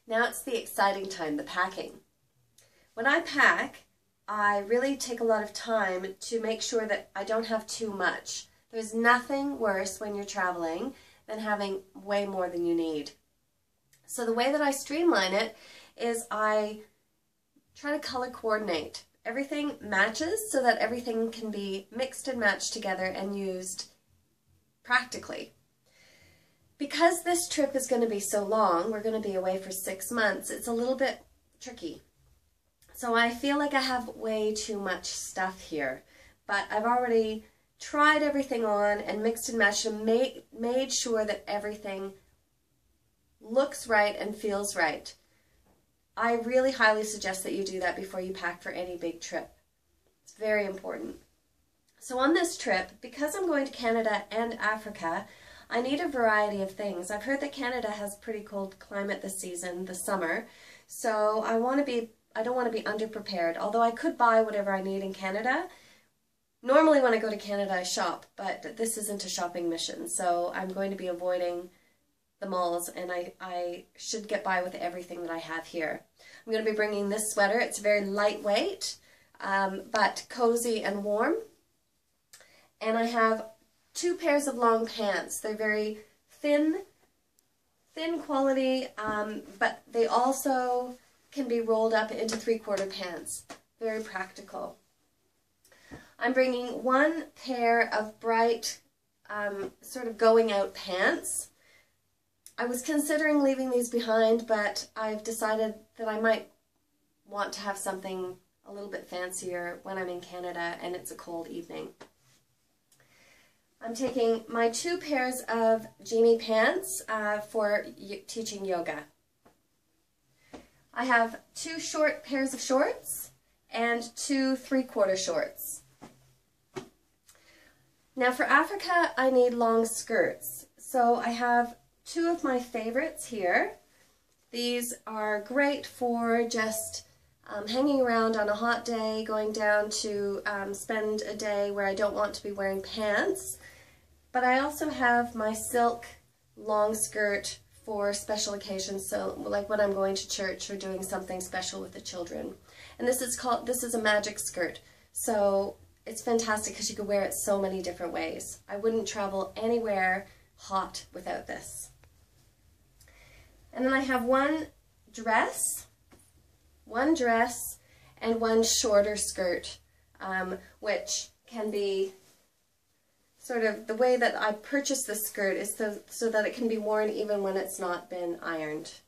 Now it's the exciting time, the packing. When I pack, I really take a lot of time to make sure that I don't have too much. There's nothing worse when you're traveling than having way more than you need. So the way that I streamline it is I try to color coordinate. Everything matches so that everything can be mixed and matched together and used practically. Because this trip is going to be so long, we're going to be away for 6 months, it's a little bit tricky. So I feel like I have way too much stuff here, but I've already tried everything on and mixed and matched and made sure that everything looks right and feels right. I really highly suggest that you do that before you pack for any big trip. It's very important. So on this trip, because I'm going to Canada and Africa, I need a variety of things. I've heard that Canada has pretty cold climate this season, the summer, so I don't want to be underprepared, although I could buy whatever I need in Canada. Normally when I go to Canada I shop, but this isn't a shopping mission, so I'm going to be avoiding the malls, and I should get by with everything that I have here. I'm going to be bringing this sweater. It's very lightweight, but cozy and warm. And I have 2 pairs of long pants. They're very thin quality, but they also can be rolled up into 3/4 pants. Very practical. I'm bringing 1 pair of bright, sort of going out pants. I was considering leaving these behind, but I've decided that I might want to have something a little bit fancier when I'm in Canada and it's a cold evening. I'm taking my 2 pairs of jeanie pants for teaching yoga. I have 2 short pairs of shorts and 2 3/4 shorts. Now for Africa, I need long skirts. So I have 2 of my favorites here. These are great for just hanging around on a hot day, going down to spend a day where I don't want to be wearing pants. But I also have my silk long skirt for special occasions, so like when I'm going to church or doing something special with the children. And this is a magic skirt, so it's fantastic because you can wear it so many different ways. I wouldn't travel anywhere hot without this. And then I have one dress and 1 shorter skirt, which can be sort of, the way that I purchased this skirt is so that it can be worn even when it's not been ironed.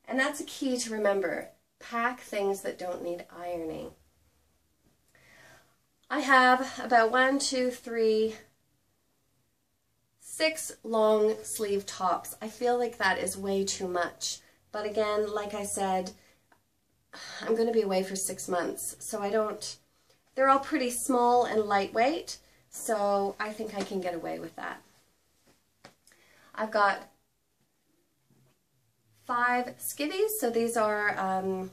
And that's a key to remember. Pack things that don't need ironing. I have about 6 long sleeve tops. I feel like that is way too much. But again, like I said, I'm going to be away for 6 months, so they're all pretty small and lightweight, so I think I can get away with that. I've got 5 skivvies, so these are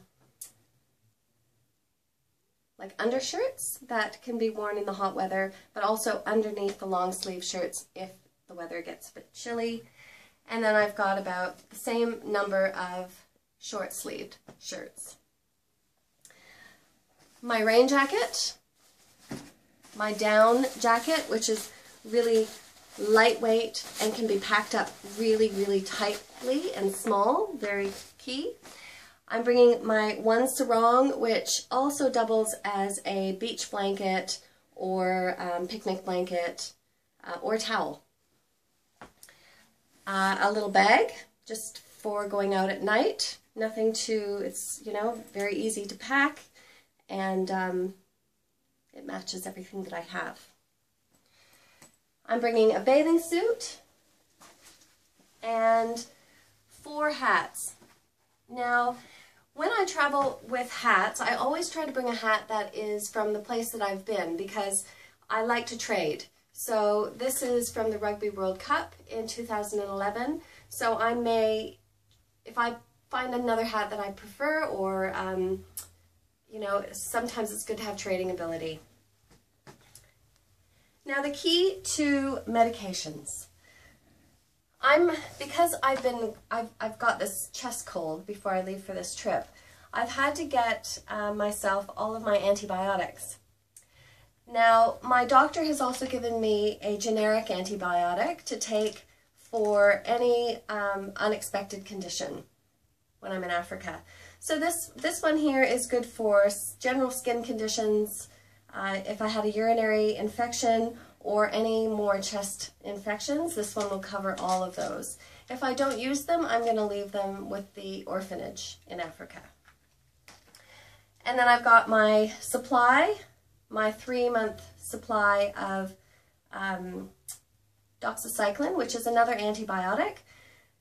like undershirts that can be worn in the hot weather, but also underneath the long sleeve shirts if the weather gets a bit chilly. And then I've got about the same number of short sleeved shirts. My rain jacket, my down jacket, which is really lightweight and can be packed up really, really tightly and small, very key. I'm bringing my one sarong, which also doubles as a beach blanket or picnic blanket or towel. A little bag, just for going out at night. Nothing too, it's, very easy to pack, and it matches everything that I have. I'm bringing a bathing suit and 4 hats. Now, when I travel with hats, I always try to bring a hat that is from the place that I've been, because I like to trade. So this is from the Rugby World Cup in 2011. So I may, if I find another hat that I prefer, or, sometimes it's good to have trading ability. Now the key to medications. Because I've got this chest cold before I leave for this trip, I've had to get myself all of my antibiotics. Now, my doctor has also given me a generic antibiotic to take for any unexpected condition when I'm in Africa. So this one here is good for general skin conditions, if I had a urinary infection or any more chest infections. This one will cover all of those. If I don't use them, I'm going to leave them with the orphanage in Africa. And then I've got my supply, my 3-month supply of doxycycline, which is another antibiotic.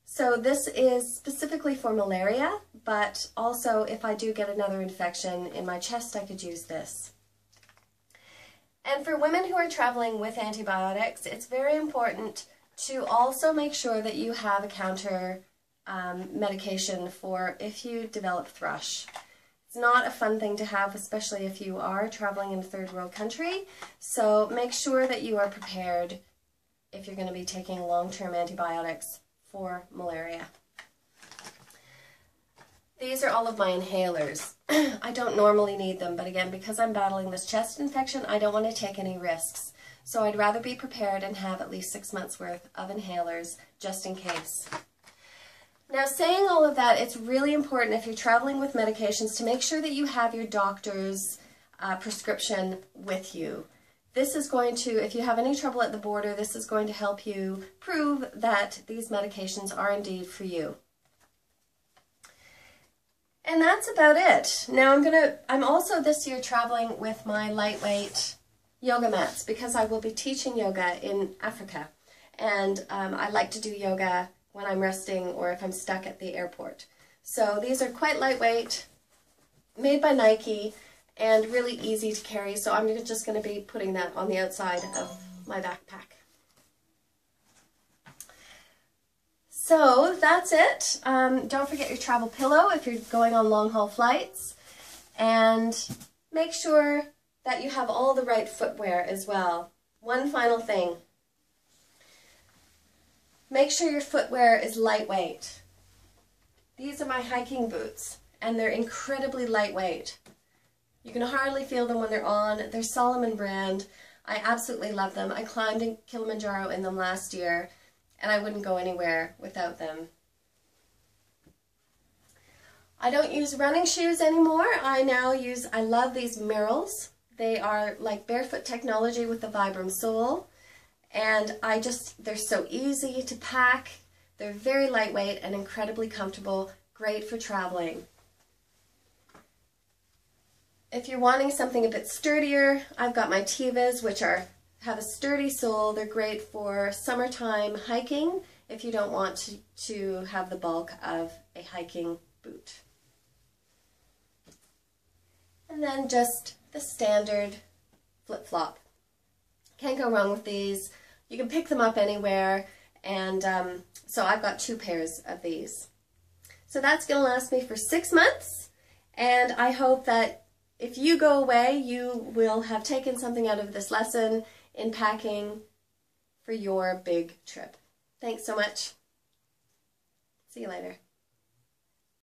So this is specifically for malaria, but also if I do get another infection in my chest, I could use this. And for women who are traveling with antibiotics, it's very important to also make sure that you have a counter medication for if you develop thrush. It's not a fun thing to have, especially if you are traveling in a third world country. So make sure that you are prepared if you're going to be taking long-term antibiotics for malaria. These are all of my inhalers. I don't normally need them, but again, because I'm battling this chest infection, I don't want to take any risks. So I'd rather be prepared and have at least 6 months worth of inhalers just in case. Now, saying all of that, it's really important if you're traveling with medications to make sure that you have your doctor's prescription with you. This is going to, if you have any trouble at the border, this is going to help you prove that these medications are indeed for you. And that's about it. Now I'm also this year traveling with my lightweight yoga mats because I will be teaching yoga in Africa. And I like to do yoga when I'm resting or if I'm stuck at the airport. So these are quite lightweight, made by Nike, and really easy to carry. So I'm just going to be putting that on the outside of my backpack. So that's it. Don't forget your travel pillow if you're going on long-haul flights. And make sure that you have all the right footwear as well. One final thing. Make sure your footwear is lightweight. These are my hiking boots, and they're incredibly lightweight. You can hardly feel them when they're on. They're Solomon brand. I absolutely love them. I climbed in Kilimanjaro in them last year, and I wouldn't go anywhere without them. I don't use running shoes anymore. I love these Merrells. They are like barefoot technology with the Vibram sole. And they're so easy to pack. They're very lightweight and incredibly comfortable. Great for traveling. If you're wanting something a bit sturdier, I've got my Tevas, which have a sturdy sole. They're great for summertime hiking if you don't want to have the bulk of a hiking boot. And then just the standard flip-flop. Can't go wrong with these. You can pick them up anywhere, and so I've got 2 pairs of these. So that's going to last me for 6 months, and I hope that if you go away, you will have taken something out of this lesson in packing for your big trip. Thanks so much. See you later.